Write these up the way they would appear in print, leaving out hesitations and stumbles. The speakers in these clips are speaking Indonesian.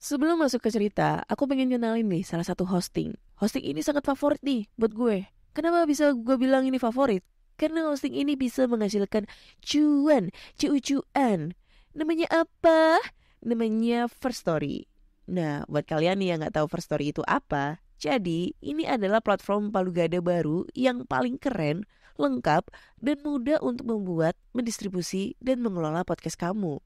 Sebelum masuk ke cerita, aku pengen kenalin nih salah satu hosting. Hosting ini sangat favorit nih buat gue. Kenapa bisa gue bilang ini favorit? Karena hosting ini bisa menghasilkan cuan. Namanya apa? Namanya First Story. Nah, buat kalian nih yang gak tahu First Story itu apa, jadi ini adalah platform palu gada baru yang paling keren, lengkap, dan mudah untuk membuat, mendistribusi, dan mengelola podcast kamu.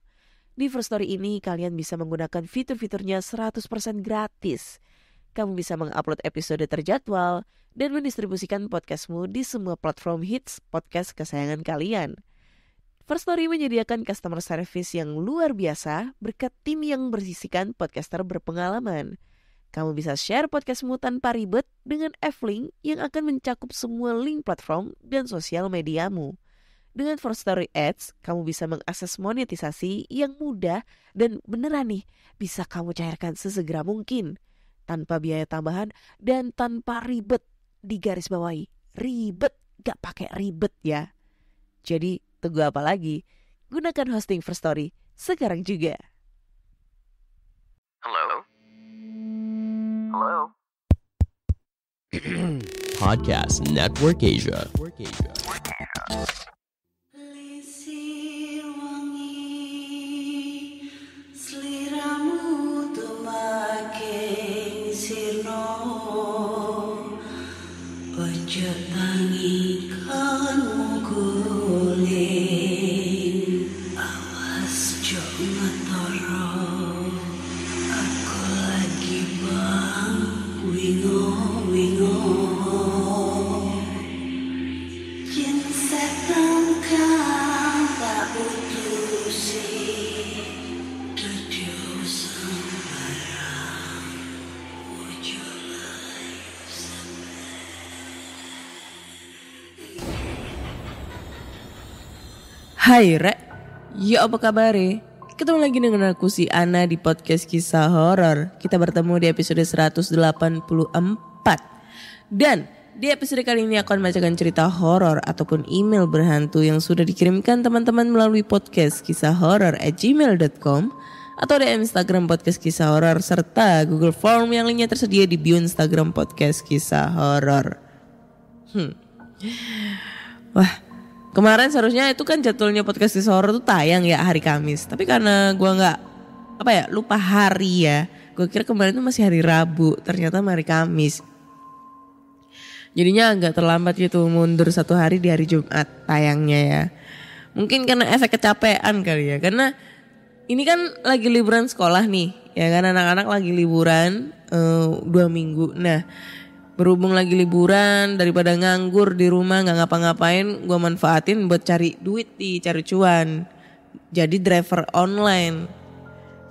Di First Story ini kalian bisa menggunakan fitur-fiturnya 100% gratis. Kamu bisa mengupload episode terjadwal dan mendistribusikan podcastmu di semua platform hits podcast kesayangan kalian. First Story menyediakan customer service yang luar biasa berkat tim yang berisikan podcaster berpengalaman. Kamu bisa share podcastmu tanpa ribet dengan F-Link yang akan mencakup semua link platform dan sosial mediamu. Dengan First Story Ads, kamu bisa mengakses monetisasi yang mudah dan beneran nih bisa kamu cairkan sesegera mungkin. Tanpa biaya tambahan dan tanpa ribet. Digarisbawahi, ribet gak pakai ribet ya. Jadi tunggu apa lagi? Gunakan hosting First Story sekarang juga. Hello? Hello? Podcast Network Asia. Lisir wangi seliramu tumaking sirno ojo tangi kanmu guling awas jo ngetoro aku lagi bang wingo Jin setan kang tak putusi Dudu sembarang Wujulai Hai Rek, ya apa kabar? Ketemu lagi dengan aku si Ana di podcast kisah horor. Kita bertemu di episode 184. Dan di episode kali ini aku akan membacakan cerita horor ataupun email berhantu yang sudah dikirimkan teman-teman melalui podcast kisah horor@gmail.com atau DM Instagram podcast kisah horor serta Google Form yang linknya tersedia di bio Instagram podcast kisah horor. Wah, kemarin seharusnya itu kan jadwalnya podcast kisah horor tuh tayang ya hari Kamis. Tapi karena gue nggak lupa hari ya. Gue kira kemarin tuh masih hari Rabu, ternyata hari Kamis. Jadinya agak terlambat gitu, mundur satu hari di hari Jumat tayangnya ya. Mungkin karena efek kecapean kali ya. Karena ini kan lagi liburan sekolah nih, ya kan anak-anak lagi liburan 2 minggu. Nah, berhubung lagi liburan daripada nganggur di rumah nggak ngapa-ngapain, gue manfaatin buat cari duit cari cuan. Jadi driver online.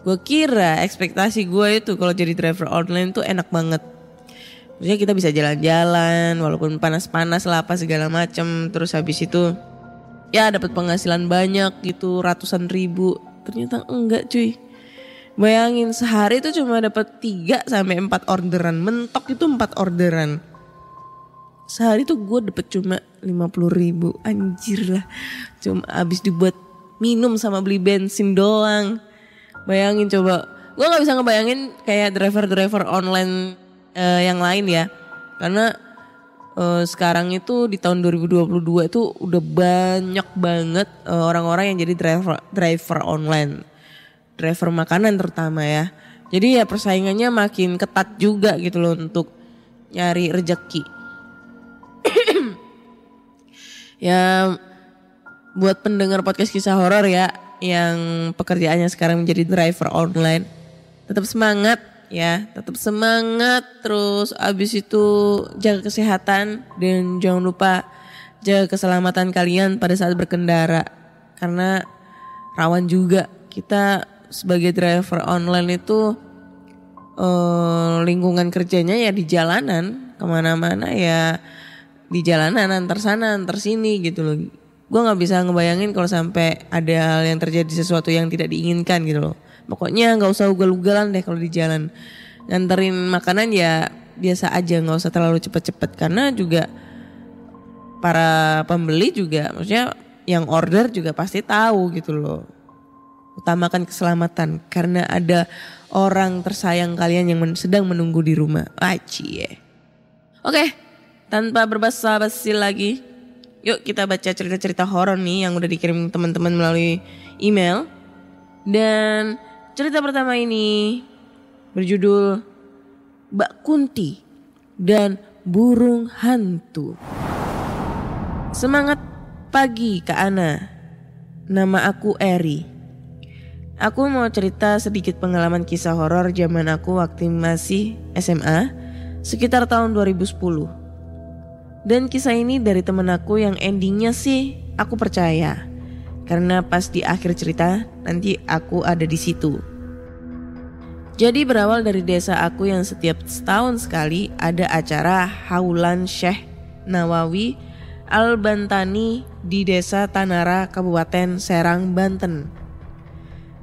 Gue kira ekspektasi gue itu kalau jadi driver online tuh enak banget. Maksudnya kita bisa jalan-jalan walaupun panas-panas lah apa segala macem. Terus habis itu ya dapat penghasilan banyak gitu, ratusan ribu. Ternyata enggak cuy. Bayangin sehari itu cuma dapat 3 sampai 4 orderan. Mentok itu 4 orderan. Sehari tuh gue dapat cuma 50.000. Anjir lah. Cuma habis dibuat minum sama beli bensin doang. Bayangin coba. Gue gak bisa ngebayangin kayak driver-driver online yang lain ya. Karena sekarang itu di tahun 2022 itu udah banyak banget orang-orang yang jadi driver online. Driver makanan terutama ya. Jadi ya persaingannya makin ketat juga gitu loh untuk nyari rejeki. Ya buat pendengar podcast kisah horor ya yang pekerjaannya sekarang menjadi driver online, tetap semangat ya, tetap semangat. Terus abis itu jaga kesehatan dan jangan lupa jaga keselamatan kalian pada saat berkendara. Karena rawan juga kita sebagai driver online itu lingkungan kerjanya ya di jalanan, kemana-mana ya di jalanan, antar sana antar sini gitu loh. Gue nggak bisa ngebayangin kalau sampai ada hal yang terjadi sesuatu yang tidak diinginkan gitu loh. Pokoknya nggak usah ugal-ugalan deh kalau di jalan. Nganterin makanan ya biasa aja, nggak usah terlalu cepet-cepet karena juga para pembeli juga, maksudnya yang order juga pasti tahu gitu loh. Utamakan keselamatan karena ada orang tersayang kalian yang sedang menunggu di rumah. Acie. Oke, tanpa berbasa-basi lagi, yuk kita baca cerita-cerita horor nih yang udah dikirim teman-teman melalui email. Dan cerita pertama ini berjudul Mbak Kunti dan Burung Hantu. Semangat pagi Kak Ana. Nama aku Eri. Aku mau cerita sedikit pengalaman kisah horor zaman aku waktu masih SMA, sekitar tahun 2010. Dan kisah ini dari temen aku yang endingnya sih aku percaya. Karena pas di akhir cerita nanti aku ada di situ. Jadi berawal dari desa aku yang setiap setahun sekali ada acara Haulan Syekh Nawawi Al-Bantani di desa Tanara, Kabupaten Serang, Banten.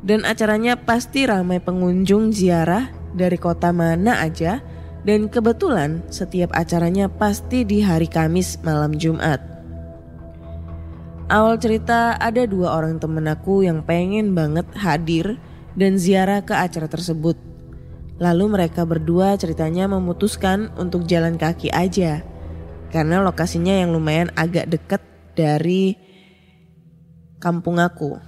Dan acaranya pasti ramai pengunjung ziarah dari kota mana aja. Dan kebetulan setiap acaranya pasti di hari Kamis malam Jumat. Awal cerita ada 2 orang temen aku yang pengen banget hadir dan ziarah ke acara tersebut. Lalu mereka berdua ceritanya memutuskan untuk jalan kaki aja. Karena lokasinya yang lumayan agak dekat dari kampung aku.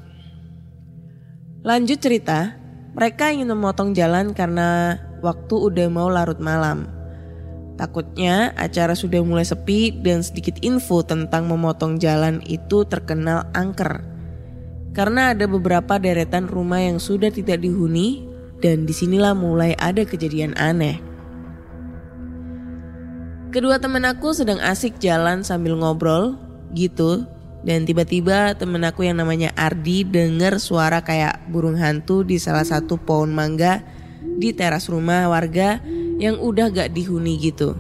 Lanjut cerita, mereka ingin memotong jalan karena waktu udah mau larut malam. Takutnya acara sudah mulai sepi dan sedikit info tentang memotong jalan itu terkenal angker. Karena ada beberapa deretan rumah yang sudah tidak dihuni dan disinilah mulai ada kejadian aneh. Kedua teman aku sedang asik jalan sambil ngobrol gitu. Dan tiba-tiba temen aku yang namanya Ardi dengar suara kayak burung hantu di salah satu pohon mangga di teras rumah warga yang udah gak dihuni gitu.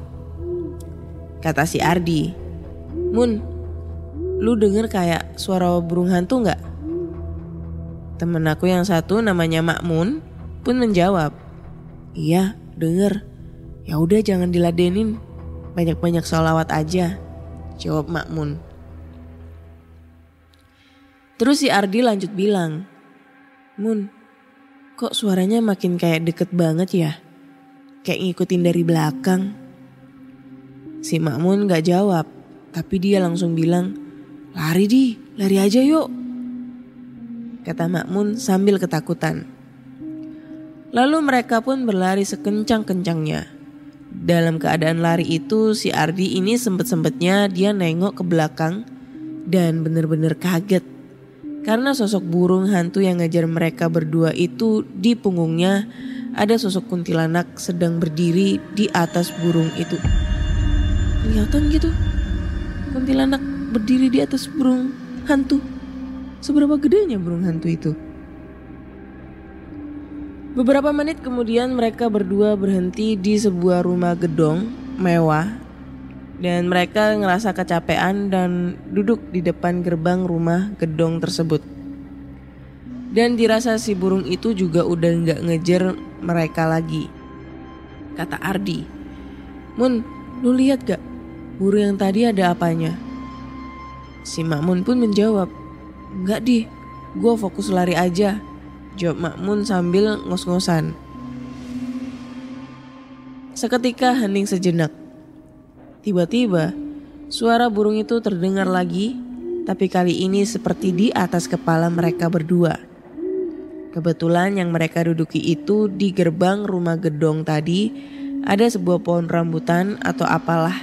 Kata si Ardi, "Mun, lu denger kayak suara burung hantu gak?" Temen aku yang satu namanya Makmun pun menjawab, "Iya, denger. Ya udah jangan diladenin, banyak-banyak sholawat aja," jawab Makmun. Terus si Ardi lanjut bilang, "Mun, kok suaranya makin kayak deket banget ya? Kayak ngikutin dari belakang." Si Makmun gak jawab, tapi dia langsung bilang, "Lari lari aja yuk," kata Makmun sambil ketakutan. Lalu mereka pun berlari sekencang-kencangnya. Dalam keadaan lari itu si Ardi ini sempet-sempetnya dia nengok ke belakang dan bener-bener kaget. Karena sosok burung hantu yang ngejar mereka berdua itu di punggungnya ada sosok kuntilanak sedang berdiri di atas burung itu. Kelihatan gitu, kuntilanak berdiri di atas burung hantu. Seberapa gedenya burung hantu itu? Beberapa menit kemudian mereka berdua berhenti di sebuah rumah gedung mewah. Dan mereka ngerasa kecapean dan duduk di depan gerbang rumah gedung tersebut. Dan dirasa si burung itu juga udah gak ngejar mereka lagi. Kata Ardi, "Mun, lu lihat gak? Burung yang tadi ada apanya?" Si Makmun pun menjawab, "Enggak Di, gue fokus lari aja," jawab Makmun sambil ngos-ngosan. Seketika hening sejenak. Tiba-tiba suara burung itu terdengar lagi, tapi kali ini seperti di atas kepala mereka berdua. Kebetulan yang mereka duduki itu di gerbang rumah gedong tadi ada sebuah pohon rambutan atau apalah.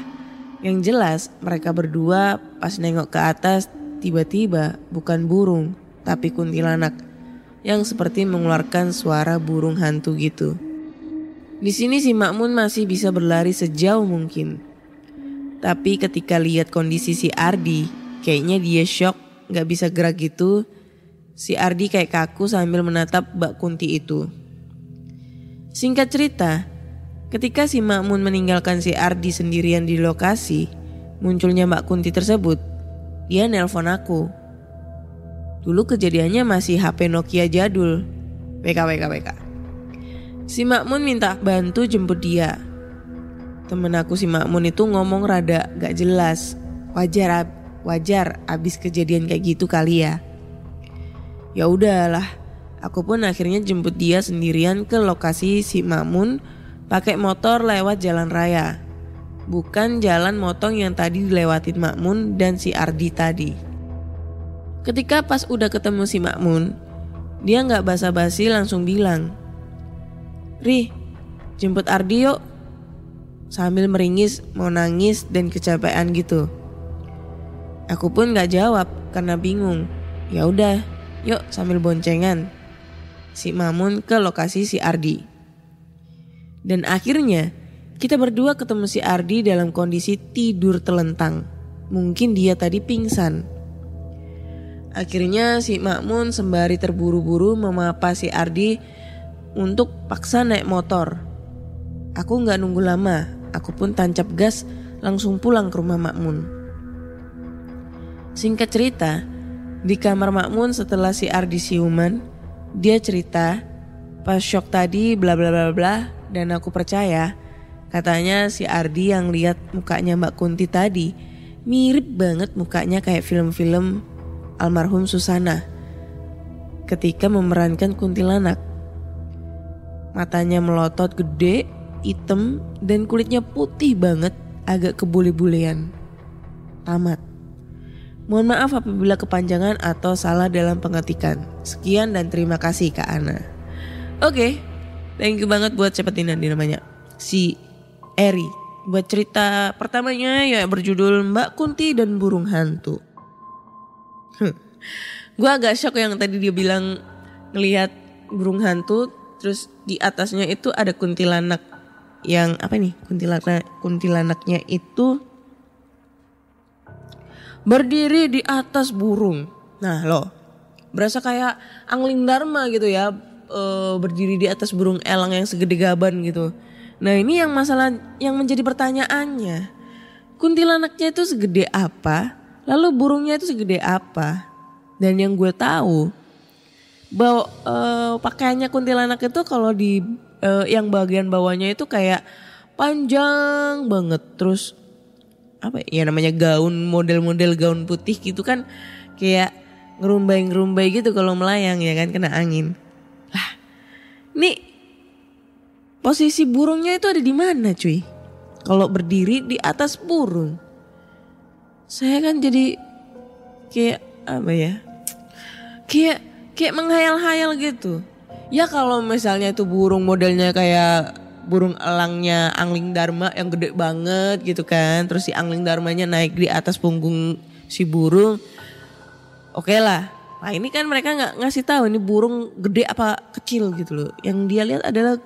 Yang jelas mereka berdua pas nengok ke atas tiba-tiba bukan burung tapi kuntilanak yang seperti mengeluarkan suara burung hantu gitu. Di sini si Makmun masih bisa berlari sejauh mungkin. Tapi ketika lihat kondisi si Ardi, kayaknya dia shock, gak bisa gerak gitu. Si Ardi kayak kaku sambil menatap Mbak Kunti itu. Singkat cerita, ketika si Makmun meninggalkan si Ardi sendirian di lokasi, munculnya Mbak Kunti tersebut, dia nelpon aku. Dulu kejadiannya masih HP Nokia jadul, WK. Si Makmun minta bantu jemput dia. Temen aku si Makmun itu ngomong rada gak jelas. Wajar abis kejadian kayak gitu kali ya. Ya udahlah, Aku pun akhirnya jemput dia sendirian ke lokasi si Ma'mun pakai motor lewat jalan raya. Bukan jalan motong yang tadi dilewatin Ma'mun dan si Ardi tadi. Ketika pas udah ketemu si Ma'mun, dia gak basa-basi langsung bilang, "Ri, jemput Ardi yuk." Sambil meringis, mau nangis dan kecapean gitu. Aku pun gak jawab karena bingung. Ya udah, yuk sambil boncengan si Ma'mun ke lokasi si Ardi. Dan akhirnya kita berdua ketemu si Ardi dalam kondisi tidur telentang. Mungkin dia tadi pingsan. Akhirnya si Ma'mun sembari terburu-buru memapa si Ardi untuk paksa naik motor. Aku gak nunggu lama. Aku pun tancap gas langsung pulang ke rumah Ma'mun. Singkat cerita, di kamar Ma'mun setelah si Ardi siuman, dia cerita pas shock tadi bla bla bla bla, dan aku percaya. Katanya si Ardi yang lihat mukanya Mbak Kunti tadi mirip banget mukanya kayak film-film almarhum Susana ketika memerankan kuntilanak. Matanya melotot gede, hitam, dan kulitnya putih banget, agak kebule-bulean. Tamat. Mohon maaf apabila kepanjangan atau salah dalam pengetikan. Sekian dan terima kasih Kak Ana. Oke, thank you banget buat siapa tadi namanya, si Eri. Buat cerita pertamanya ya berjudul Mbak Kunti dan Burung Hantu. Gue agak shock yang tadi dia bilang ngelihat burung hantu, terus di atasnya itu ada kuntilanak. Yang apa nih, kuntilanaknya itu berdiri di atas burung. Nah loh, berasa kayak Angling Dharma gitu ya, berdiri di atas burung elang yang segede gaban gitu. Nah ini yang masalah, yang menjadi pertanyaannya, kuntilanaknya itu segede apa, lalu burungnya itu segede apa. Dan yang gue tahu bahwa pakaiannya kuntilanak itu kalau di yang bagian bawahnya itu kayak panjang banget, terus apa ya namanya, gaun, model-model gaun putih gitu kan, kayak ngerumbai gitu kalau melayang ya kan, kena angin. Lah, nih posisi burungnya itu ada di mana cuy? Kalau berdiri di atas burung, saya kan jadi kayak apa ya? Kayak menghayal-hayal gitu. Ya kalau misalnya itu burung modelnya kayak burung elangnya Angling Dharma yang gede banget gitu kan, terus si Angling Dharmanya naik di atas punggung si burung, oke lah. Nah ini kan mereka nggak ngasih tahu ini burung gede apa kecil gitu loh. Yang dia lihat adalah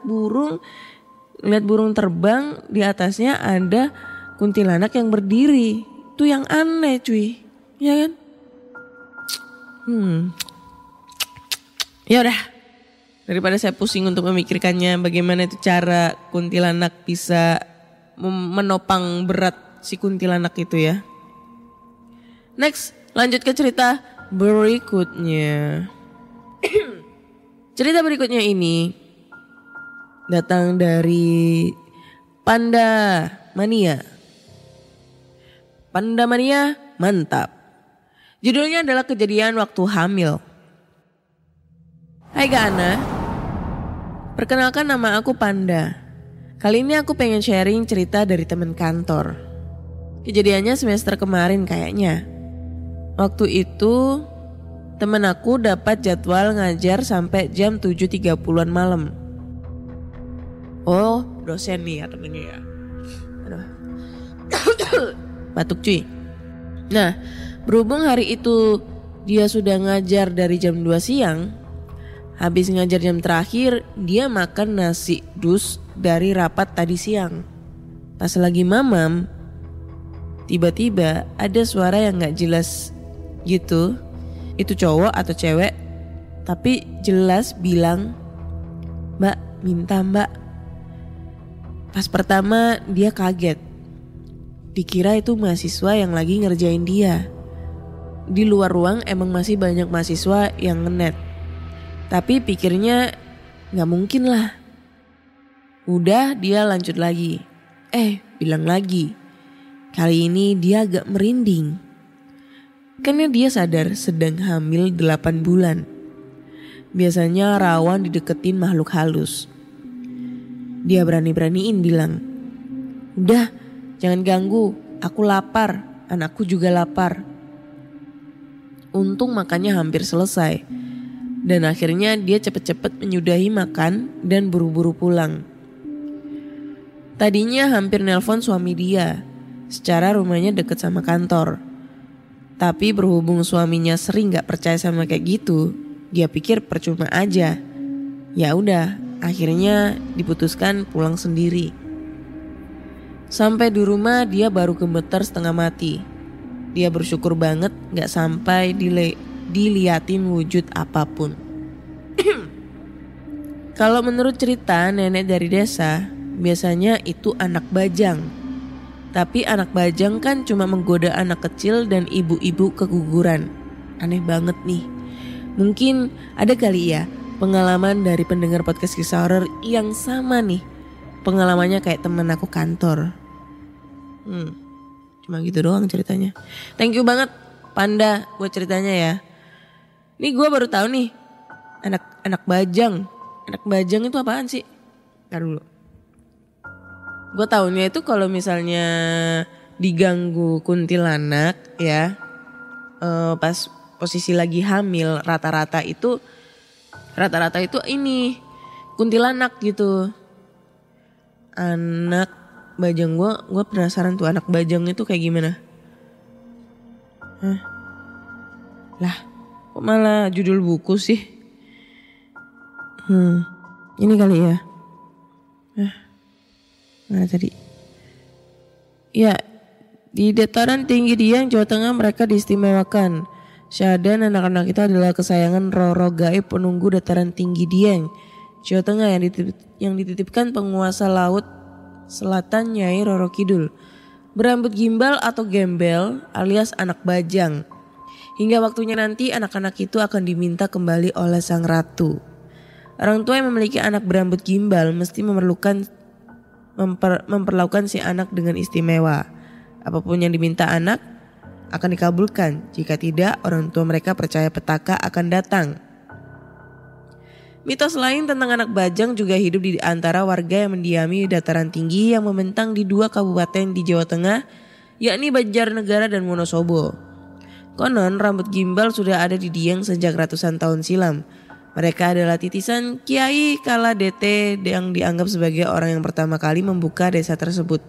lihat burung terbang, di atasnya ada kuntilanak yang berdiri. Itu yang aneh cuy, ya kan? Ya udah, daripada saya pusing untuk memikirkannya bagaimana itu cara kuntilanak bisa menopang berat si kuntilanak itu ya. Next, lanjut ke cerita berikutnya. Cerita berikutnya ini datang dari Panda Mania. Panda Mania mantap. Judulnya adalah kejadian waktu hamil. Hai Kak Ana, perkenalkan nama aku Panda. Kali ini aku pengen sharing cerita dari teman kantor. Kejadiannya semester kemarin kayaknya. Waktu itu temen aku dapat jadwal ngajar sampai jam 7.30an malam. Oh, dosen nih ya temennya ya. Aduh. Batuk cuy. Nah, berhubung hari itu dia sudah ngajar dari jam 2 siang. Habis ngajar jam terakhir, dia makan nasi dus dari rapat tadi siang. Pas lagi mamam, tiba-tiba ada suara yang gak jelas gitu. Itu cowok atau cewek, tapi jelas bilang, "Mbak, minta mbak." Pas pertama dia kaget. Dikira itu mahasiswa yang lagi ngerjain dia. Di luar ruang emang masih banyak mahasiswa yang ngenet. Tapi pikirnya gak mungkin lah. Udah dia lanjut lagi. Bilang lagi. Kali ini dia agak merinding. Karena dia sadar sedang hamil 8 bulan. biasanya rawan dideketin makhluk halus. Dia berani-beraniin bilang, "Udah, jangan ganggu, aku lapar, anakku juga lapar." Untung makannya hampir selesai. Dan akhirnya dia cepet-cepet menyudahi makan dan buru-buru pulang. Tadinya hampir nelpon suami dia, secara rumahnya deket sama kantor. Tapi berhubung suaminya sering gak percaya sama kayak gitu, dia pikir percuma aja. Ya udah, akhirnya diputuskan pulang sendiri. Sampai di rumah dia baru gemeter setengah mati. Dia bersyukur banget gak sampai diliatin wujud apapun. Kalau menurut cerita nenek dari desa, biasanya itu anak bajang. Tapi anak bajang kan cuma menggoda anak kecil dan ibu-ibu keguguran. Aneh banget nih. Mungkin ada kali ya pengalaman dari pendengar podcast kisah horor yang sama nih. Pengalamannya kayak temen aku kantor. Cuma gitu doang ceritanya. Thank you banget Panda buat ceritanya ya. Nih gue baru tahu nih anak bajang. Anak bajang itu apaan sih? Ntar dulu. Gue taunya itu kalau misalnya diganggu kuntilanak ya, pas posisi lagi hamil rata-rata itu ini kuntilanak gitu. Anak bajang, gue penasaran tuh anak bajang itu kayak gimana? Lah, kok malah judul buku sih? Ini kali ya. Mana tadi? Ya, di dataran tinggi Dieng, Jawa Tengah mereka diistimewakan. Syahdan anak-anak itu adalah kesayangan Roro gaib penunggu dataran tinggi Dieng, Jawa Tengah yang dititipkan penguasa laut selatan Nyai Roro Kidul. Berambut gimbal atau gembel alias anak bajang. Hingga waktunya nanti anak-anak itu akan diminta kembali oleh sang ratu. Orang tua yang memiliki anak berambut gimbal mesti memperlakukan si anak dengan istimewa. Apapun yang diminta anak akan dikabulkan. Jika tidak, orang tua mereka percaya petaka akan datang. Mitos lain tentang anak bajang juga hidup di antara warga yang mendiami dataran tinggi yang membentang di 2 kabupaten di Jawa Tengah, yakni Banjarnegara dan Wonosobo. Konon rambut gimbal sudah ada di Dieng sejak ratusan tahun silam. Mereka adalah titisan Kiai Kala DT yang dianggap sebagai orang yang pertama kali membuka desa tersebut.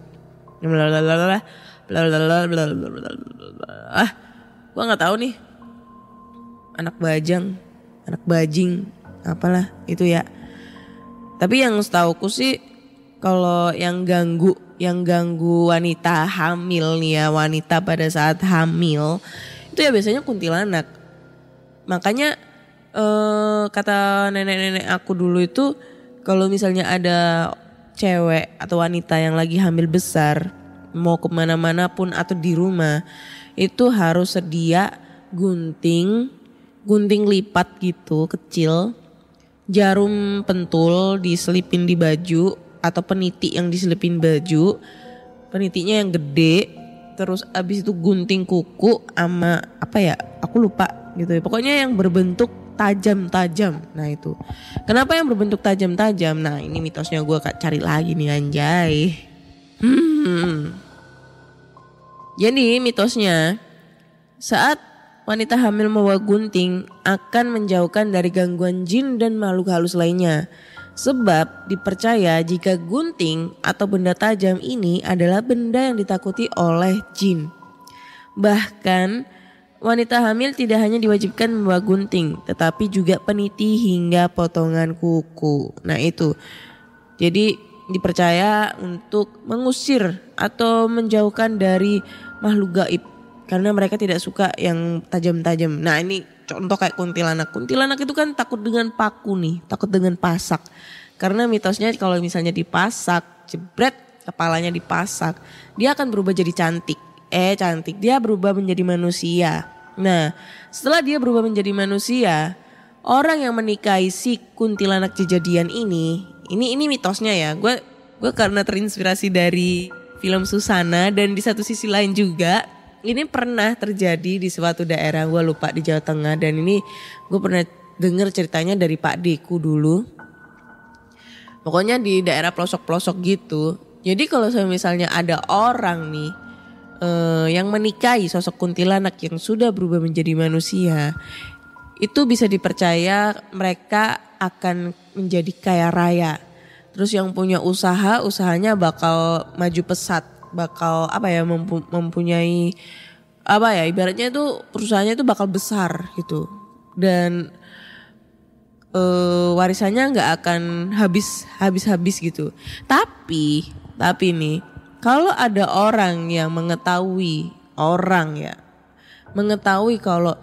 Gua nggak tahu nih. Anak bajang, anak bajing, apalah itu ya. Tapi yang setauku sih kalau yang ganggu wanita hamil nih ya, wanita pada saat hamil itu ya biasanya kuntilanak. Makanya kata nenek-nenek aku dulu itu kalau misalnya ada cewek atau wanita yang lagi hamil besar mau kemana-mana pun atau di rumah itu harus sedia gunting lipat gitu kecil, jarum pentul diselipin di baju atau peniti yang diselipin baju, penitinya yang gede, terus abis itu gunting kuku sama apa ya aku lupa gitu ya, pokoknya yang berbentuk tajam-tajam. Nah itu kenapa yang berbentuk tajam-tajam? Nah ini mitosnya gue cari lagi nih anjay. Jadi mitosnya saat wanita hamil membawa gunting akan menjauhkan dari gangguan jin dan makhluk halus lainnya. Sebab dipercaya jika gunting atau benda tajam ini adalah benda yang ditakuti oleh jin. Bahkan wanita hamil tidak hanya diwajibkan membawa gunting, tetapi juga peniti hingga potongan kuku. Nah itu, jadi dipercaya untuk mengusir atau menjauhkan dari makhluk gaib. Karena mereka tidak suka yang tajam-tajam. Nah ini contoh kayak kuntilanak. Kuntilanak itu kan takut dengan paku nih, takut dengan pasak. Karena mitosnya kalau misalnya dipasak, jebret kepalanya dipasak, dia akan berubah jadi cantik. Dia berubah menjadi manusia. Nah setelah dia berubah menjadi manusia, orang yang menikahi si kuntilanak kejadian ini mitosnya ya. Gue karena terinspirasi dari film Susana dan di satu sisi lain juga ini pernah terjadi di suatu daerah, gue lupa di Jawa Tengah, dan ini gue pernah denger ceritanya dari Pak Deku dulu. Pokoknya di daerah pelosok-pelosok gitu. Jadi kalau misalnya ada orang nih yang menikahi sosok kuntilanak yang sudah berubah menjadi manusia, itu bisa dipercaya mereka akan menjadi kaya raya. Terus yang punya usahanya bakal maju pesat, bakal mempunyai ibaratnya itu perusahaannya itu bakal besar gitu. Dan warisannya nggak akan habis gitu. Tapi nih, kalau ada orang yang mengetahui kalau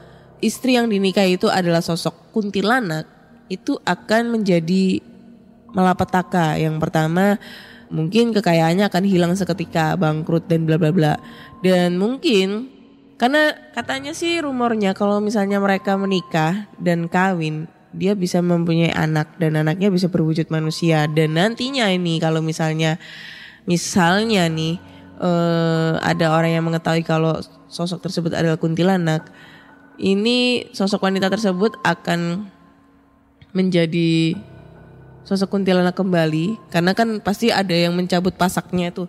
istri yang dinikahi itu adalah sosok kuntilanak, itu akan menjadi malapetaka. Yang pertama, mungkin kekayaannya akan hilang seketika, bangkrut dan bla bla bla. Dan mungkin karena katanya sih rumornya kalau misalnya mereka menikah dan kawin, dia bisa mempunyai anak dan anaknya bisa berwujud manusia. Dan nantinya ini kalau misalnya nih ada orang yang mengetahui kalau sosok tersebut adalah kuntilanak, ini sosok wanita tersebut akan menjadi sosok kuntilanak kembali. Karena kan pasti ada yang mencabut pasaknya itu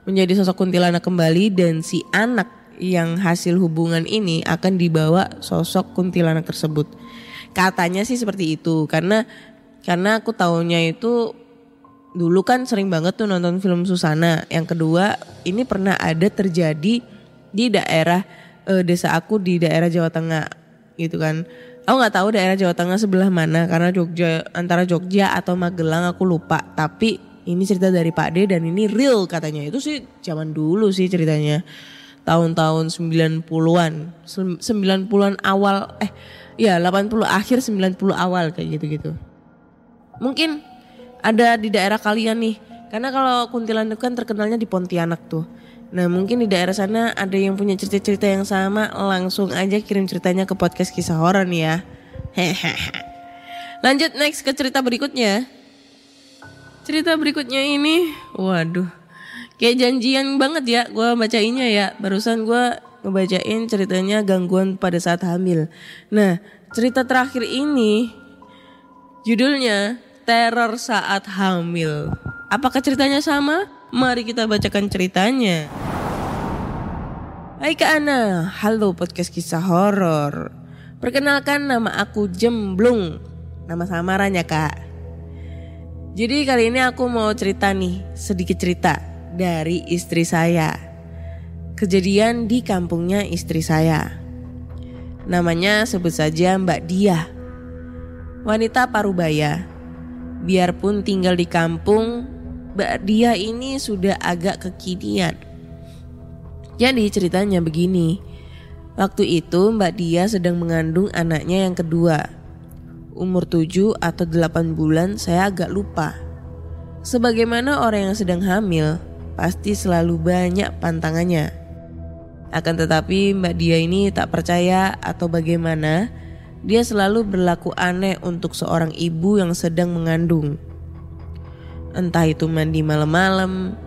menjadi sosok kuntilanak kembali, dan si anak yang hasil hubungan ini akan dibawa sosok kuntilanak tersebut. Katanya sih seperti itu, karena aku taunya itu dulu kan sering banget tuh nonton film Susana. Yang kedua, ini pernah ada terjadi di daerah desa aku di daerah Jawa Tengah gitu kan. Aku nggak tahu daerah Jawa Tengah sebelah mana, karena antara Jogja atau Magelang aku lupa. Tapi ini cerita dari Pak D dan ini real katanya. Itu sih zaman dulu sih ceritanya, tahun-tahun 90-an 90-an awal 80 akhir 90 awal kayak gitu-gitu. Mungkin ada di daerah kalian nih. Karena kalau kuntilanak kan terkenalnya di Pontianak tuh. Nah mungkin di daerah sana ada yang punya cerita-cerita yang sama. Langsung aja kirim ceritanya ke podcast kisah horor nih ya. Lanjut next ke cerita berikutnya. Cerita berikutnya ini, waduh, kayak janjian banget ya gue bacainnya ya. Barusan gue ngebacain ceritanya gangguan pada saat hamil. Nah cerita terakhir ini judulnya teror saat hamil. Apakah ceritanya sama? Mari kita bacakan ceritanya. Hai Kak Ana, halo podcast kisah horor. Perkenalkan, nama aku Jemblung, nama samaran ya Kak. Jadi kali ini aku mau cerita nih, sedikit cerita dari istri saya. Kejadian di kampungnya istri saya. Namanya sebut saja Mbak Dia. Wanita parubaya. Biarpun tinggal di kampung, Mbak Dia ini sudah agak kekinian. Jadi ceritanya begini. Waktu itu Mbak Dia sedang mengandung anaknya yang kedua. Umur 7 atau 8 bulan saya agak lupa. Sebagaimana orang yang sedang hamil, pasti selalu banyak pantangannya. Akan tetapi Mbak Dia ini tak percaya atau bagaimana, dia selalu berlaku aneh untuk seorang ibu yang sedang mengandung. Entah itu mandi malam-malam,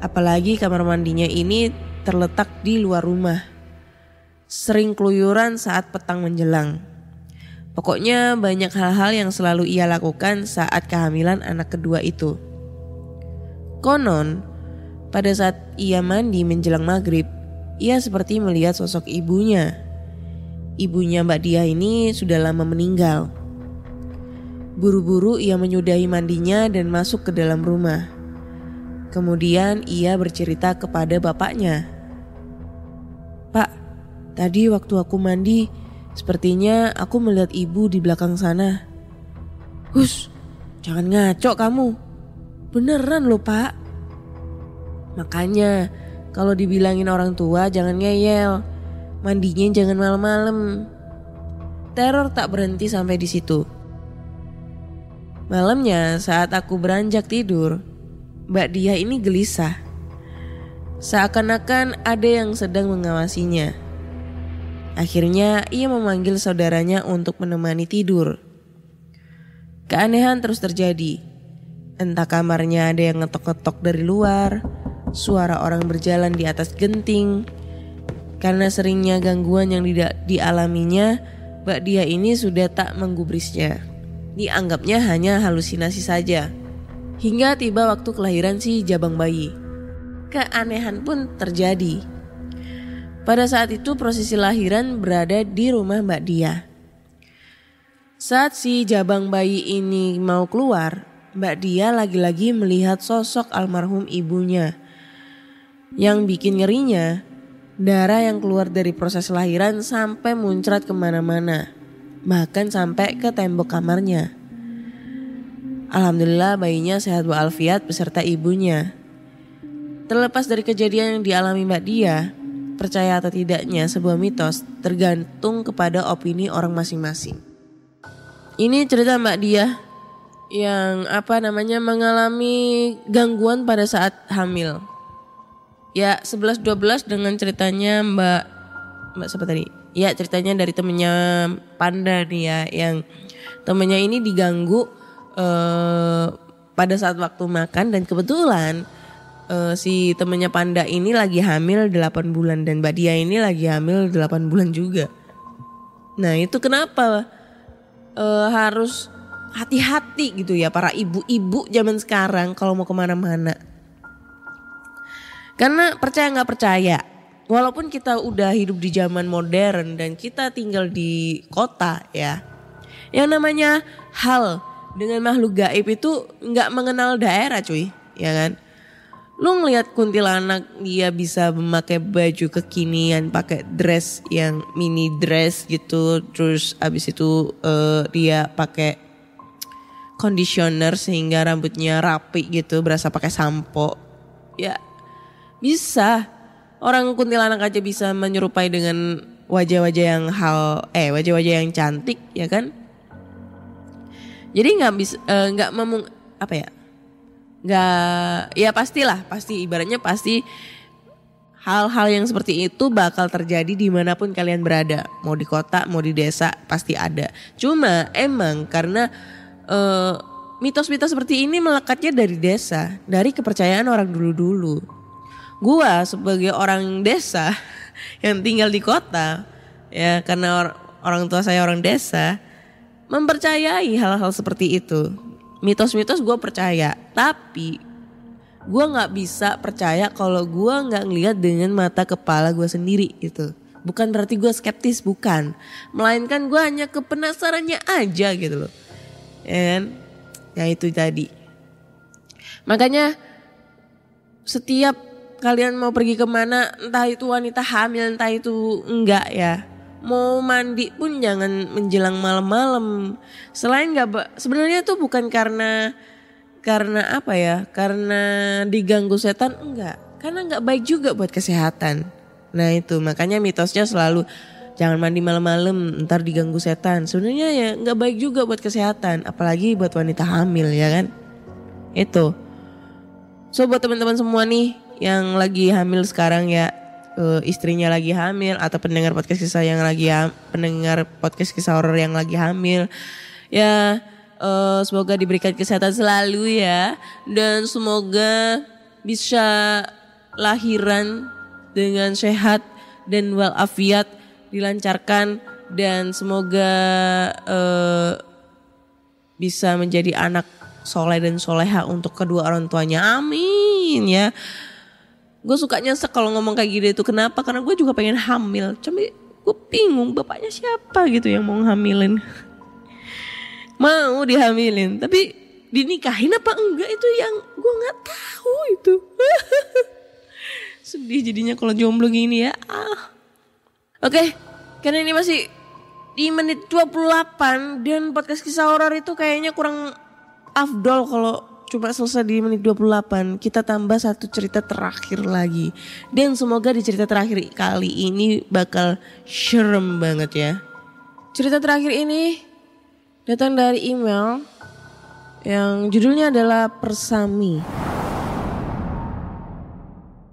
apalagi kamar mandinya ini terletak di luar rumah. Sering keluyuran saat petang menjelang. Pokoknya banyak hal-hal yang selalu ia lakukan saat kehamilan anak kedua itu. Konon, pada saat ia mandi menjelang maghrib, ia seperti melihat sosok ibunya. Ibunya Mbak Dia ini sudah lama meninggal. Buru-buru ia menyudahi mandinya dan masuk ke dalam rumah. Kemudian ia bercerita kepada bapaknya. Pak, tadi waktu aku mandi, sepertinya aku melihat ibu di belakang sana. Hus, jangan ngaco kamu. Beneran loh Pak. Makanya kalau dibilangin orang tua jangan ngeyel, mandinya jangan malam-malam. Teror tak berhenti sampai di situ. Malamnya saat aku beranjak tidur, Mbak Dia ini gelisah. Seakan-akan ada yang sedang mengawasinya. Akhirnya ia memanggil saudaranya untuk menemani tidur. Keanehan terus terjadi. Entah kamarnya ada yang ngetok-ngetok dari luar, suara orang berjalan di atas genting. Karena seringnya gangguan yang dialaminya, Mbak Dia ini sudah tak menggubrisnya. Dianggapnya hanya halusinasi saja. Hingga tiba waktu kelahiran si jabang bayi. Keanehan pun terjadi. Pada saat itu prosesi lahiran berada di rumah Mbak Dia. Saat si jabang bayi ini mau keluar, Mbak Dia lagi-lagi melihat sosok almarhum ibunya. Yang bikin ngerinya, darah yang keluar dari proses lahiran sampai muncrat kemana-mana. Bahkan sampai ke tembok kamarnya. Alhamdulillah bayinya sehat walafiat beserta ibunya. Terlepas dari kejadian yang dialami Mbak Dia, percaya atau tidaknya sebuah mitos tergantung kepada opini orang masing-masing. Ini cerita Mbak Dia yang mengalami gangguan pada saat hamil. Ya 11-12 dengan ceritanya Mbak siapa tadi? Ya ceritanya dari temennya Panda nih ya, yang temennya ini diganggu pada saat waktu makan, dan kebetulan si temennya Panda ini lagi hamil 8 bulan dan Mbak Dia ini lagi hamil 8 bulan juga. Nah itu kenapa harus hati-hati gitu ya para ibu-ibu zaman sekarang kalau mau kemana-mana. Karena percaya gak percaya, walaupun kita udah hidup di zaman modern dan kita tinggal di kota ya, yang namanya hal dengan makhluk gaib itu gak mengenal daerah cuy, ya kan. Lu ngelihat kuntilanak dia bisa memakai baju kekinian, pakai dress yang mini dress gitu, terus abis itu dia pakai conditioner sehingga rambutnya rapi gitu, berasa pakai sampo. Ya bisa, orang kuntilanak aja bisa menyerupai dengan wajah-wajah yang wajah-wajah yang cantik, ya kan? Jadi pasti ibaratnya pasti hal-hal yang seperti itu bakal terjadi dimanapun kalian berada, mau di kota mau di desa pasti ada. Cuma emang karena mitos-mitos seperti ini melekatnya dari desa, dari kepercayaan orang dulu-dulu. Gua sebagai orang desa yang tinggal di kota, ya karena orang tua saya orang desa, mempercayai hal-hal seperti itu. Mitos-mitos gue percaya, tapi gue gak bisa percaya kalau gue gak ngelihat dengan mata kepala gue sendiri gitu. Bukan berarti gue skeptis, bukan. Melainkan gue hanya kepenasarannya aja gitu loh. Ya itu tadi. Makanya setiap kalian mau pergi kemana, entah itu wanita hamil, entah itu enggak ya, mau mandi pun jangan menjelang malam-malam. Sebenarnya itu bukan karena karena diganggu setan, enggak. Karena enggak baik juga buat kesehatan. Nah itu makanya mitosnya selalu jangan mandi malam-malam, ntar diganggu setan. Sebenarnya ya enggak baik juga buat kesehatan, apalagi buat wanita hamil ya kan. Itu. So buat teman-teman semua nih yang lagi hamil sekarang ya, istrinya lagi hamil atau pendengar podcast kisah horor yang lagi hamil, ya semoga diberikan kesehatan selalu ya, dan semoga bisa lahiran dengan sehat dan walafiat, dilancarkan, dan semoga bisa menjadi anak soleh dan soleha untuk kedua orang tuanya, amin ya. Gue suka nyesek kalau ngomong kayak gini itu, kenapa? Karena gue juga pengen hamil, cuma gue bingung bapaknya siapa gitu yang mau hamilin. Mau dihamilin, tapi dinikahin apa enggak itu yang gue gak tahu itu. Sedih jadinya kalau jomblo gini ya. Oke, karena ini masih di menit 28 dan podcast kisah horor itu kayaknya kurang afdol kalau cuma selesai di menit 28. Kita tambah satu cerita terakhir lagi. Dan semoga di cerita terakhir kali ini bakal serem banget ya. Cerita terakhir ini datang dari email yang judulnya adalah Persami.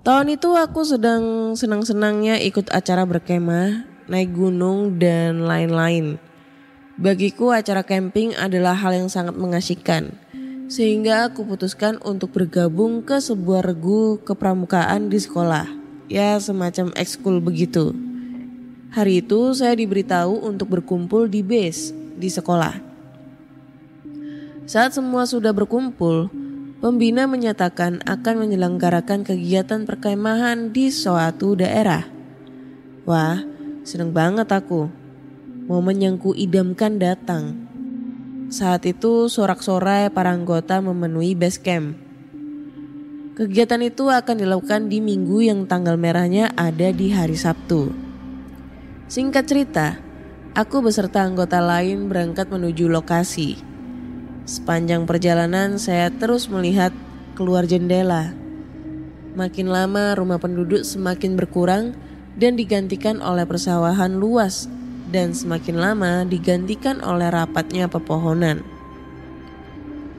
Tahun itu aku sedang senang-senangnya ikut acara berkemah, naik gunung dan lain-lain. Bagiku acara camping adalah hal yang sangat mengasyikan. Sehingga aku putuskan untuk bergabung ke sebuah regu kepramukaan di sekolah. Ya semacam ekskul begitu. Hari itu saya diberitahu untuk berkumpul di base di sekolah. Saat semua sudah berkumpul, pembina menyatakan akan menyelenggarakan kegiatan perkemahan di suatu daerah. Wah, seneng banget aku. Momen yang kuidamkan datang. Saat itu sorak-sorai para anggota memenuhi base camp. Kegiatan itu akan dilakukan di minggu yang tanggal merahnya ada di hari Sabtu. Singkat cerita, aku beserta anggota lain berangkat menuju lokasi. Sepanjang perjalanan saya terus melihat keluar jendela. Makin lama rumah penduduk semakin berkurang dan digantikan oleh persawahan luas, dan semakin lama digantikan oleh rapatnya pepohonan.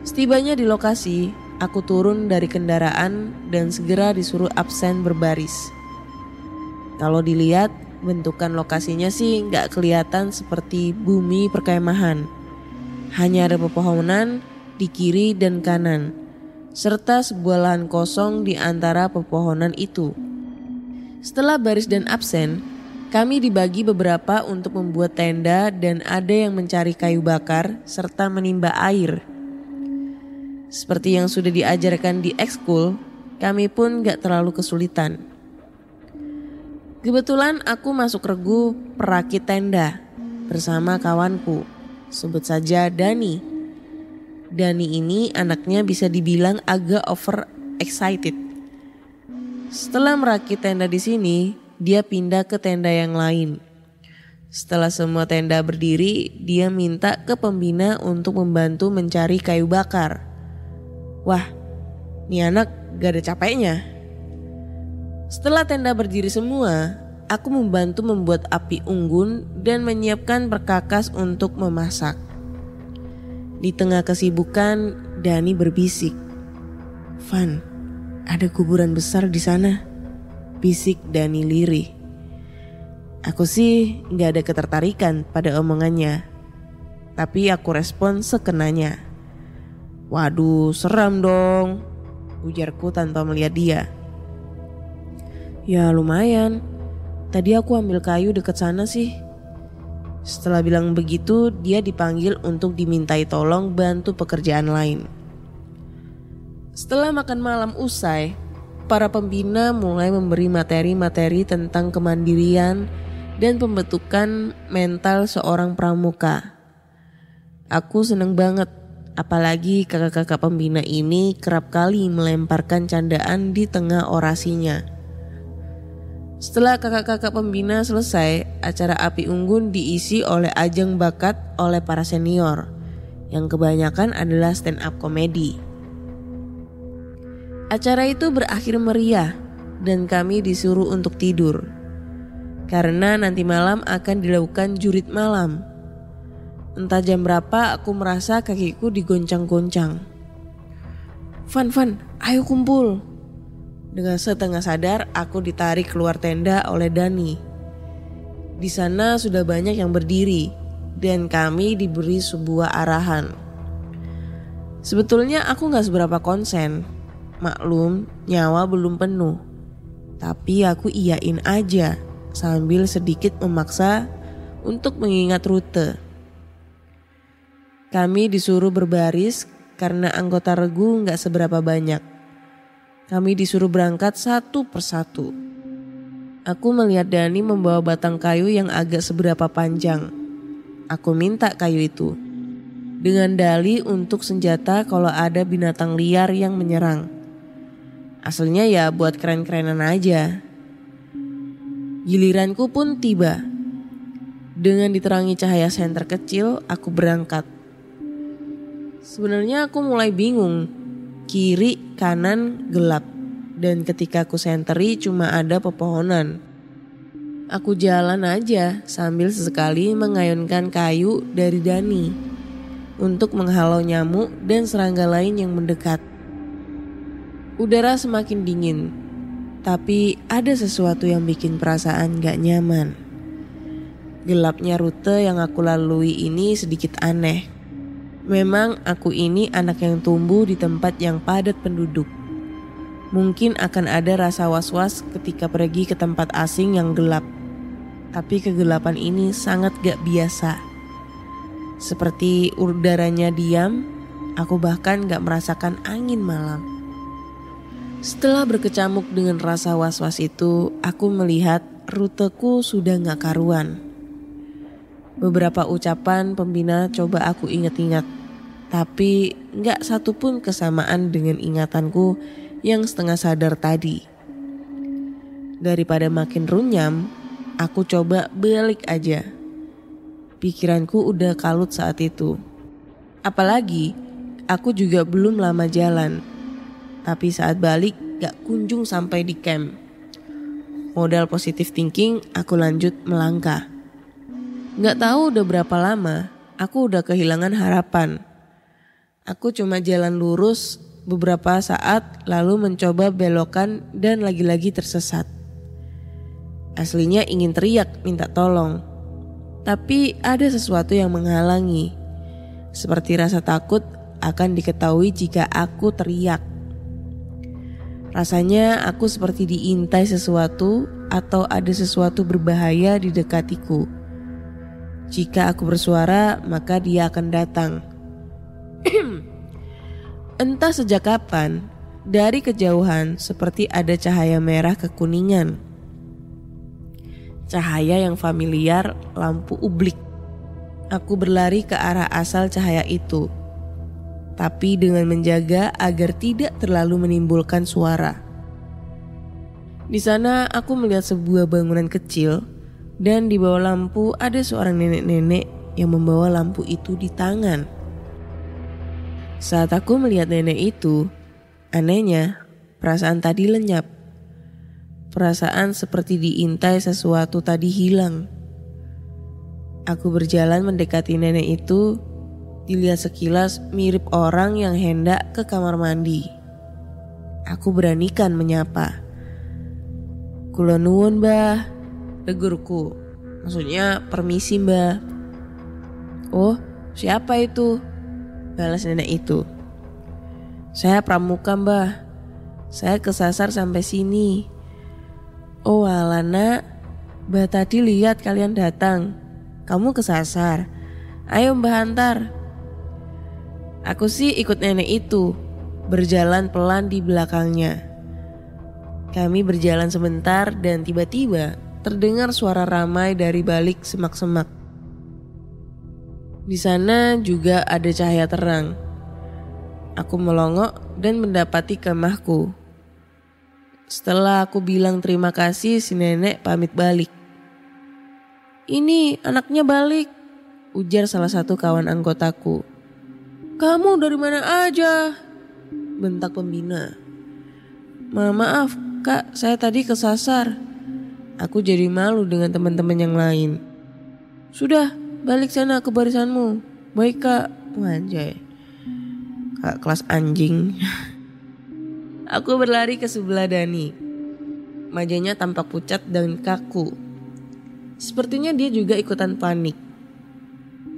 Setibanya di lokasi, aku turun dari kendaraan dan segera disuruh absen berbaris. Kalau dilihat, bentukan lokasinya sih nggak kelihatan seperti bumi perkemahan. Hanya ada pepohonan di kiri dan kanan, serta sebuah lahan kosong di antara pepohonan itu. Setelah baris dan absen, kami dibagi beberapa untuk membuat tenda dan ada yang mencari kayu bakar serta menimba air. Seperti yang sudah diajarkan di ekskul, kami pun gak terlalu kesulitan. Kebetulan aku masuk regu perakit tenda bersama kawanku, sebut saja Dani. Dani ini anaknya bisa dibilang agak over excited. Setelah merakit tenda di sini, dia pindah ke tenda yang lain. Setelah semua tenda berdiri, dia minta ke pembina untuk membantu mencari kayu bakar. Wah, nih anak gak ada capeknya. Setelah tenda berdiri semua, aku membantu membuat api unggun dan menyiapkan perkakas untuk memasak. Di tengah kesibukan, Dani berbisik, "Van, ada kuburan besar di sana," bisik Dani lirih. Aku sih gak ada ketertarikan pada omongannya, tapi aku respon sekenanya. "Waduh, seram dong," ujarku tanpa melihat dia. "Ya lumayan, tadi aku ambil kayu dekat sana sih." Setelah bilang begitu, dia dipanggil untuk dimintai tolong bantu pekerjaan lain. Setelah makan malam usai, para pembina mulai memberi materi-materi tentang kemandirian dan pembentukan mental seorang pramuka. Aku seneng banget, apalagi kakak-kakak pembina ini kerap kali melemparkan candaan di tengah orasinya. Setelah kakak-kakak pembina selesai, acara api unggun diisi oleh ajang bakat oleh para senior, yang kebanyakan adalah stand up comedy. Acara itu berakhir meriah dan kami disuruh untuk tidur. Karena nanti malam akan dilakukan jurit malam. Entah jam berapa aku merasa kakiku digoncang-goncang. Van, ayo kumpul." Dengan setengah sadar aku ditarik keluar tenda oleh Dani. Di sana sudah banyak yang berdiri dan kami diberi sebuah arahan. Sebetulnya aku gak seberapa konsen. Maklum, nyawa belum penuh. Tapi aku iyain aja sambil sedikit memaksa untuk mengingat rute. Kami disuruh berbaris karena anggota regu gak seberapa banyak. Kami disuruh berangkat satu persatu. Aku melihat Dani membawa batang kayu yang agak seberapa panjang. Aku minta kayu itu, dengan dalih untuk senjata kalau ada binatang liar yang menyerang. Aslinya ya buat keren-kerenan aja. Giliranku pun tiba. Dengan diterangi cahaya senter kecil, aku berangkat. Sebenarnya aku mulai bingung. Kiri, kanan, gelap. Dan ketika aku senteri cuma ada pepohonan. Aku jalan aja sambil sesekali mengayunkan kayu dari Dani untuk menghalau nyamuk dan serangga lain yang mendekat. Udara semakin dingin, tapi ada sesuatu yang bikin perasaan gak nyaman. Gelapnya rute yang aku lalui ini sedikit aneh. Memang aku ini anak yang tumbuh di tempat yang padat penduduk. Mungkin akan ada rasa was-was ketika pergi ke tempat asing yang gelap. Tapi kegelapan ini sangat gak biasa. Seperti udaranya diam, aku bahkan gak merasakan angin malam. Setelah berkecamuk dengan rasa was-was itu, aku melihat ruteku sudah gak karuan. Beberapa ucapan pembina coba aku ingat-ingat, tapi gak satupun kesamaan dengan ingatanku yang setengah sadar tadi. Daripada makin runyam, aku coba balik aja. Pikiranku udah kalut saat itu. Apalagi aku juga belum lama jalan. Tapi saat balik gak kunjung sampai di camp. Modal positive thinking, aku lanjut melangkah. Gak tahu udah berapa lama aku udah kehilangan harapan. Aku cuma jalan lurus beberapa saat lalu mencoba belokan dan lagi-lagi tersesat. Aslinya ingin teriak minta tolong. Tapi ada sesuatu yang menghalangi. Seperti rasa takut akan diketahui jika aku teriak. Rasanya aku seperti diintai sesuatu atau ada sesuatu berbahaya di dekatiku. Jika aku bersuara, maka dia akan datang. Entah sejak kapan, dari kejauhan seperti ada cahaya merah kekuningan. Cahaya yang familiar, lampu ublik. Aku berlari ke arah asal cahaya itu. Tapi dengan menjaga agar tidak terlalu menimbulkan suara. Di sana aku melihat sebuah bangunan kecil dan di bawah lampu ada seorang nenek-nenek yang membawa lampu itu di tangan. Saat aku melihat nenek itu, anehnya perasaan tadi lenyap. Perasaan seperti diintai sesuatu tadi hilang. Aku berjalan mendekati nenek itu, dilihat sekilas mirip orang yang hendak ke kamar mandi. Aku beranikan menyapa. Kula nuwun mbah, tegurku. Maksudnya permisi mbah. Oh, siapa itu? Balas nenek itu. Saya pramuka mbah. Saya kesasar sampai sini. Oh alah nak, mbah tadi lihat kalian datang. Kamu kesasar. Ayo mbah antar. Aku sih ikut nenek itu, berjalan pelan di belakangnya. Kami berjalan sebentar dan tiba-tiba terdengar suara ramai dari balik semak-semak. Di sana juga ada cahaya terang. Aku melongok dan mendapati kemahku. Setelah aku bilang terima kasih, si nenek pamit balik. Ini anaknya balik, ujar salah satu kawan anggotaku. Kamu dari mana aja? Bentak pembina. Maaf kak, saya tadi kesasar. Aku jadi malu dengan teman-teman yang lain. Sudah, balik sana ke barisanmu. Baik kak. Anjay. Kak kelas anjing. Aku berlari ke sebelah Dani. Wajahnya tampak pucat dan kaku. Sepertinya dia juga ikutan panik.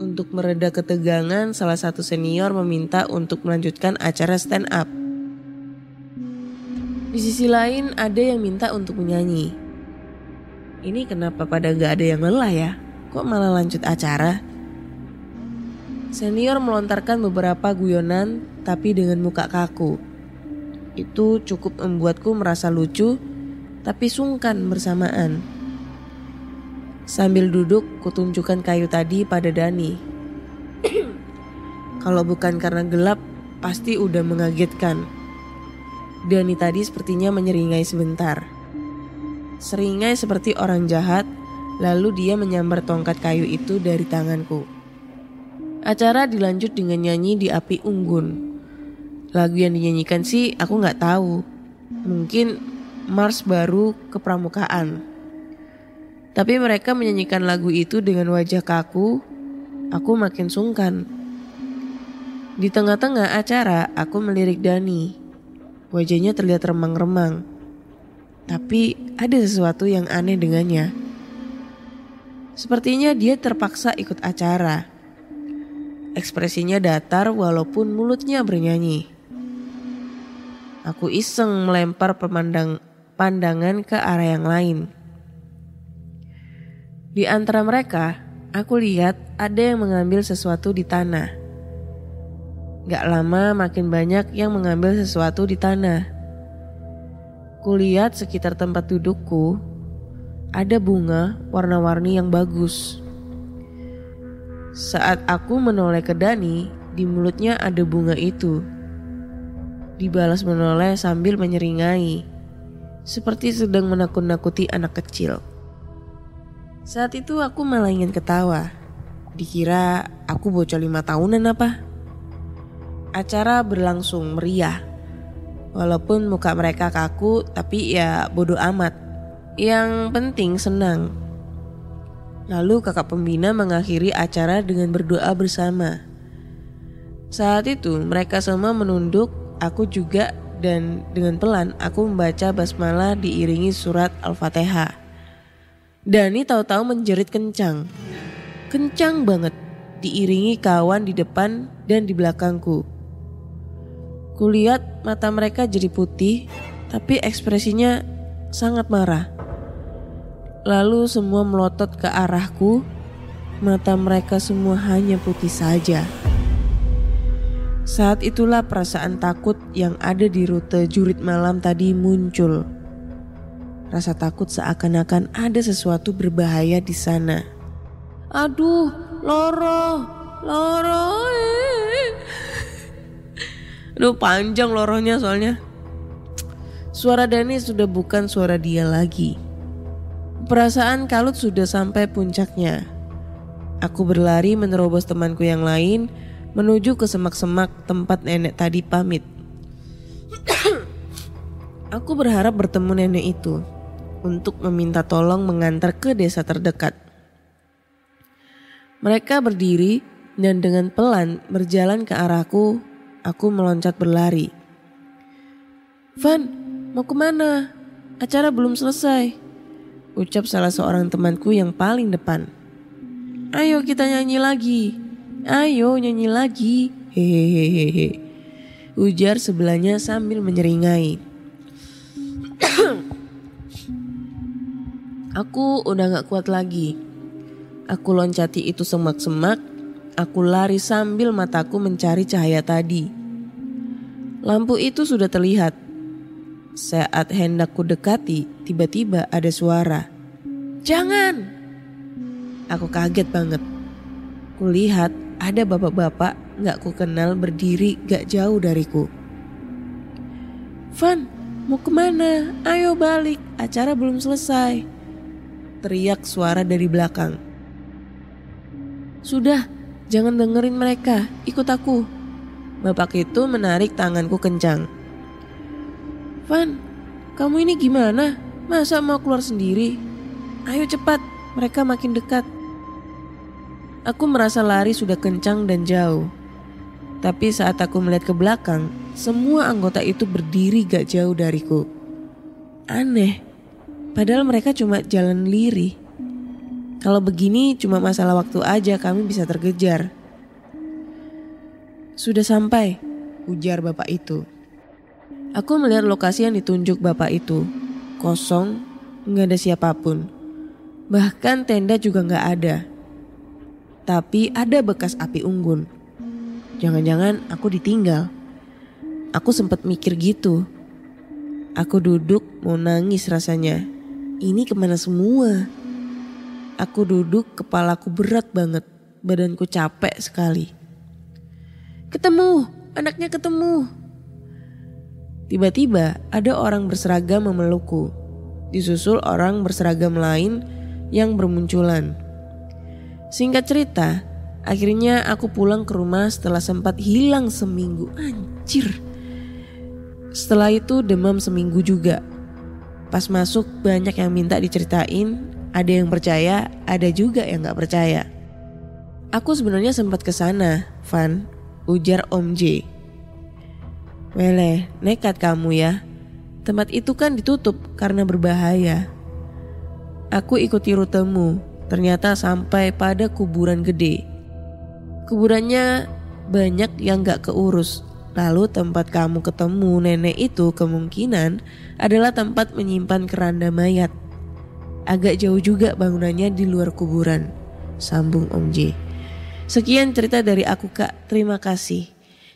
Untuk mereda ketegangan, salah satu senior meminta untuk melanjutkan acara stand up. Di sisi lain ada yang minta untuk menyanyi. Ini kenapa pada gak ada yang lelah ya? Kok malah lanjut acara? Senior melontarkan beberapa guyonan tapi dengan muka kaku. Itu cukup membuatku merasa lucu tapi sungkan bersamaan. Sambil duduk, kutunjukkan kayu tadi pada Dani. Kalau bukan karena gelap, pasti udah mengagetkan. Dani tadi sepertinya menyeringai sebentar. Seringai seperti orang jahat, lalu dia menyambar tongkat kayu itu dari tanganku. Acara dilanjut dengan nyanyi di api unggun. Lagu yang dinyanyikan sih aku gak tahu. Mungkin Mars baru kepramukaan. Tapi mereka menyanyikan lagu itu dengan wajah kaku. Aku makin sungkan. Di tengah-tengah acara aku melirik Dani. Wajahnya terlihat remang-remang. Tapi ada sesuatu yang aneh dengannya. Sepertinya dia terpaksa ikut acara. Ekspresinya datar walaupun mulutnya bernyanyi. Aku iseng melempar pandangan ke arah yang lain. Di antara mereka, aku lihat ada yang mengambil sesuatu di tanah. Gak lama makin banyak yang mengambil sesuatu di tanah. Kulihat sekitar tempat dudukku, ada bunga warna-warni yang bagus. Saat aku menoleh ke Dani, di mulutnya ada bunga itu. Dibalas menoleh sambil menyeringai, seperti sedang menakut-nakuti anak kecil. Saat itu aku malah ingin ketawa. Dikira aku bocah 5 tahunan apa. Acara berlangsung meriah. Walaupun muka mereka kaku, tapi ya bodo amat. Yang penting senang. Lalu kakak pembina mengakhiri acara dengan berdoa bersama. Saat itu mereka semua menunduk, aku juga, dan dengan pelan aku membaca basmalah diiringi surat Al-Fatihah. Dani tahu-tahu menjerit kencang. Kencang banget, diiringi kawan di depan dan di belakangku. Kulihat mata mereka jadi putih, tapi ekspresinya sangat marah. Lalu semua melotot ke arahku, mata mereka semua hanya putih saja. Saat itulah perasaan takut yang ada di rute jurit malam tadi muncul. Rasa takut seakan-akan ada sesuatu berbahaya di sana. Aduh, loro. Aduh, panjang loronya soalnya. Suara Dani sudah bukan suara dia lagi. Perasaan kalut sudah sampai puncaknya. Aku berlari menerobos temanku yang lain menuju ke semak-semak tempat nenek tadi pamit. Aku berharap bertemu nenek itu untuk meminta tolong mengantar ke desa terdekat. Mereka berdiri dan dengan pelan berjalan ke arahku. Aku meloncat berlari. Van, mau kemana? Acara belum selesai, ucap salah seorang temanku yang paling depan. Ayo kita nyanyi lagi. Ayo nyanyi lagi. Hehehehe, ujar sebelahnya sambil menyeringai. Aku udah gak kuat lagi. Aku loncati itu semak-semak. Aku lari sambil mataku mencari cahaya tadi. Lampu itu sudah terlihat. Saat hendak ku dekati, tiba-tiba ada suara. Jangan! Aku kaget banget. Kulihat ada bapak-bapak gak ku kenal berdiri gak jauh dariku. Van, mau kemana? Ayo balik, acara belum selesai, teriak suara dari belakang. Sudah, jangan dengerin mereka, ikut aku. Bapak itu menarik tanganku kencang. Van, kamu ini gimana? Masa mau keluar sendiri? Ayo cepat, mereka makin dekat. Aku merasa lari sudah kencang dan jauh. Tapi saat aku melihat ke belakang, semua anggota itu berdiri gak jauh dariku. Aneh, padahal mereka cuma jalan lirih. Kalau begini cuma masalah waktu aja kami bisa terkejar. Sudah sampai, ujar bapak itu. Aku melihat lokasi yang ditunjuk bapak itu. Kosong, gak ada siapapun. Bahkan tenda juga gak ada. Tapi ada bekas api unggun. Jangan-jangan aku ditinggal. Aku sempat mikir gitu. Aku duduk mau nangis rasanya. Ini kemana semua? Aku duduk, kepalaku berat banget. Badanku capek sekali. Ketemu, anaknya ketemu. Tiba-tiba ada orang berseragam memelukku. Disusul orang berseragam lain yang bermunculan. Singkat cerita, akhirnya aku pulang ke rumah setelah sempat hilang seminggu. Anjir. Setelah itu demam seminggu juga. Pas masuk banyak yang minta diceritain. Ada yang percaya, ada juga yang gak percaya. Aku sebenarnya sempat kesana, Van, ujar Om J. Weleh, nekat kamu ya. Tempat itu kan ditutup karena berbahaya. Aku ikuti rutemu. Ternyata sampai pada kuburan gede. Kuburannya banyak yang gak keurus. Lalu tempat kamu ketemu nenek itu kemungkinan adalah tempat menyimpan keranda mayat. Agak jauh juga bangunannya di luar kuburan, sambung Om J. Sekian cerita dari aku Kak, terima kasih.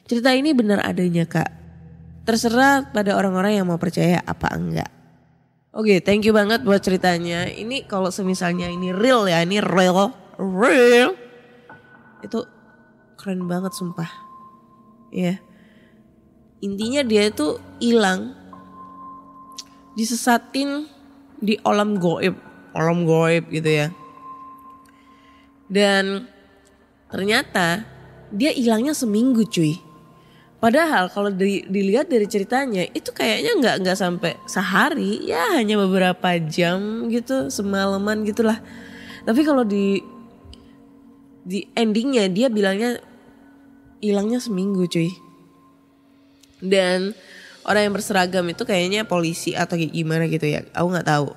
Cerita ini benar adanya Kak. Terserah pada orang-orang yang mau percaya apa enggak. Oke, thank you banget buat ceritanya. Ini kalau semisalnya ini real ya, ini real. Itu keren banget sumpah. Ya. Intinya dia itu hilang. Disesatin di alam goib gitu ya. Dan ternyata dia hilangnya seminggu cuy. Padahal kalau dilihat dari ceritanya itu kayaknya nggak sampai sehari, ya hanya beberapa jam gitu, semalaman gitulah. Tapi kalau di endingnya dia bilangnya hilangnya seminggu cuy. Dan orang yang berseragam itu kayaknya polisi atau kayak gimana gitu ya, aku nggak tahu.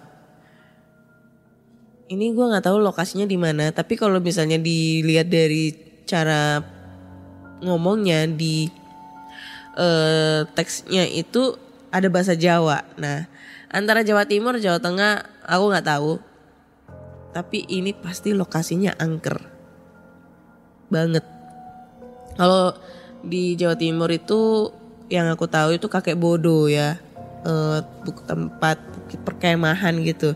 Ini gue nggak tahu lokasinya di mana, tapi kalau misalnya dilihat dari cara ngomongnya di teksnya itu ada bahasa Jawa. Nah, antara Jawa Timur, Jawa Tengah, aku nggak tahu. Tapi ini pasti lokasinya angker banget. Kalau di Jawa Timur itu yang aku tahu itu Kakek Bodo ya, tempat perkemahan gitu.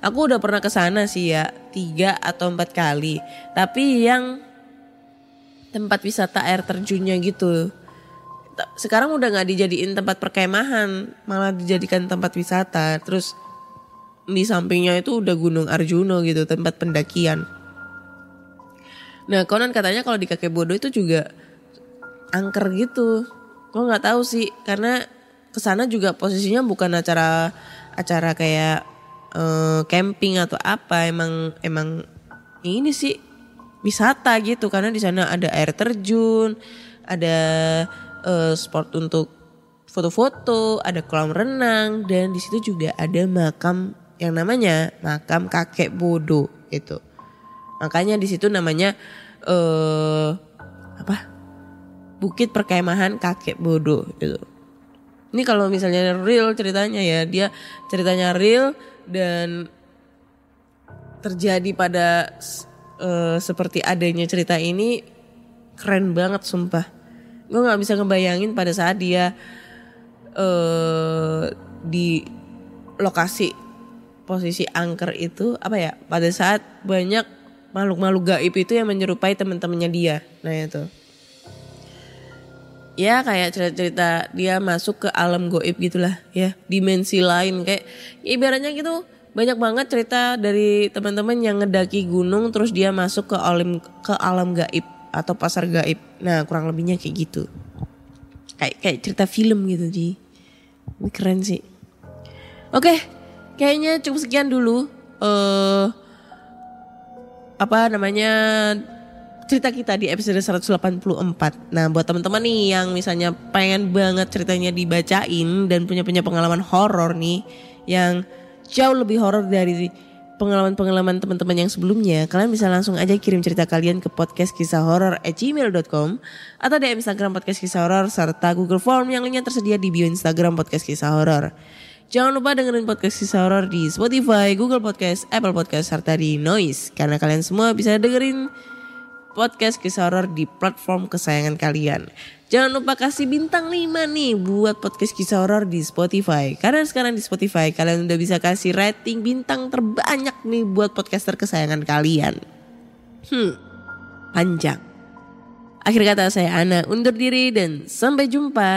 Aku udah pernah ke sana sih ya 3 atau 4 kali. Tapi yang tempat wisata air terjunnya gitu. Sekarang udah gak dijadiin tempat perkemahan, malah dijadikan tempat wisata. Terus di sampingnya itu udah Gunung Arjuno gitu, tempat pendakian. Nah konon katanya kalau di Kakek Bodo itu juga angker gitu. Gue gak tahu sih, karena kesana juga posisinya bukan acara kayak camping atau apa. Emang ini sih wisata gitu, karena di sana ada air terjun, ada spot untuk foto-foto, ada kolam renang, dan di situ juga ada makam yang namanya makam Kakek Bodo itu. Makanya di situ namanya Bukit Perkemahan Kakek Bodo gitu. Ini kalau misalnya real ceritanya ya, dia ceritanya real dan terjadi pada seperti adanya cerita ini, keren banget sumpah. Gue gak bisa ngebayangin pada saat dia di lokasi posisi angker itu pada saat banyak makhluk-makhluk gaib itu yang menyerupai teman-temannya dia. Nah itu ya kayak cerita-cerita dia masuk ke alam gaib gitulah ya, dimensi lain kayak ibaratnya gitu. Banyak banget cerita dari teman-teman yang ngedaki gunung terus dia masuk ke alam gaib atau pasar gaib. Nah kurang lebihnya kayak gitu. Kayak cerita film gitu Ji. Ini keren sih. Oke, kayaknya cukup sekian dulu. Cerita kita di episode 184. Nah buat teman-teman nih yang misalnya pengen banget ceritanya dibacain dan punya pengalaman horor nih yang jauh lebih horor dari pengalaman-pengalaman teman-teman yang sebelumnya, kalian bisa langsung aja kirim cerita kalian ke podcastkisahhoror@gmail.com atau DM Instagram Podcast Kisah Horor serta Google Form yang linknya tersedia di bio Instagram Podcast Kisah Horor. Jangan lupa dengerin Podcast Kisah Horor di Spotify, Google Podcast, Apple Podcast serta di Noise, karena kalian semua bisa dengerin Podcast Kisah Horor di platform kesayangan kalian. Jangan lupa kasih bintang 5 nih buat Podcast Kisah Horor di Spotify. Karena sekarang di Spotify kalian udah bisa kasih rating bintang terbanyak nih buat podcaster kesayangan kalian. Panjang. Akhir kata saya Ana undur diri dan sampai jumpa.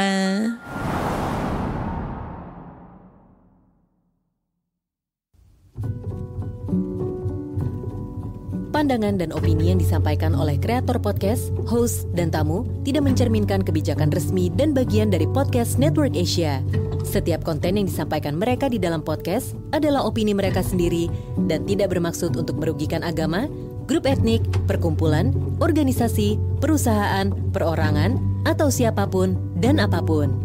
Pandangan dan opini yang disampaikan oleh kreator podcast, host, dan tamu tidak mencerminkan kebijakan resmi dan bagian dari Podcast Network Asia. Setiap konten yang disampaikan mereka di dalam podcast adalah opini mereka sendiri dan tidak bermaksud untuk merugikan agama, grup etnik, perkumpulan, organisasi, perusahaan, perorangan, atau siapapun dan apapun.